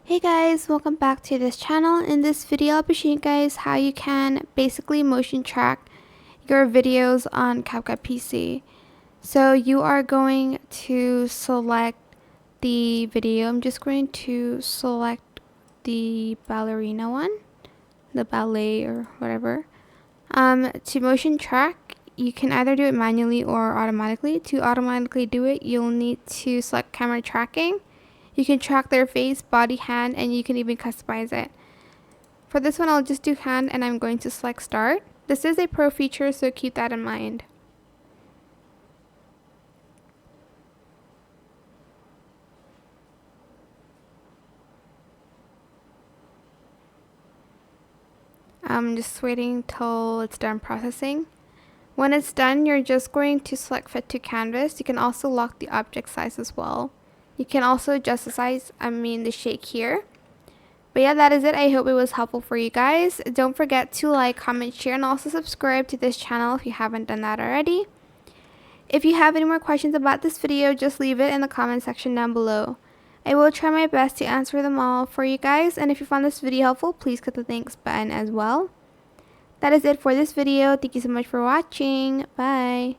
Hey guys, welcome back to this channel. In this video I'll be showing you guys how you can basically motion track your videos on CapCut PC. So you are going to select the video. I'm just going to select the ballerina one, the ballet or whatever. To motion track, you can either do it manually or automatically. To automatically do it, you'll need to select camera tracking. You can track their face, body, hand, and you can even customize it. For this one, I'll just do hand and I'm going to select start. This is a pro feature, so keep that in mind. I'm just waiting till it's done processing. When it's done, you're just going to select fit to canvas. You can also lock the object size as well. You can also adjust the size, the shake here. But yeah, that is it. I hope it was helpful for you guys. Don't forget to like, comment, share, and also subscribe to this channel if you haven't done that already. If you have any more questions about this video, just leave it in the comment section down below. I will try my best to answer them all for you guys, and if you found this video helpful, please click the thanks button as well. That is it for this video. Thank you so much for watching. Bye.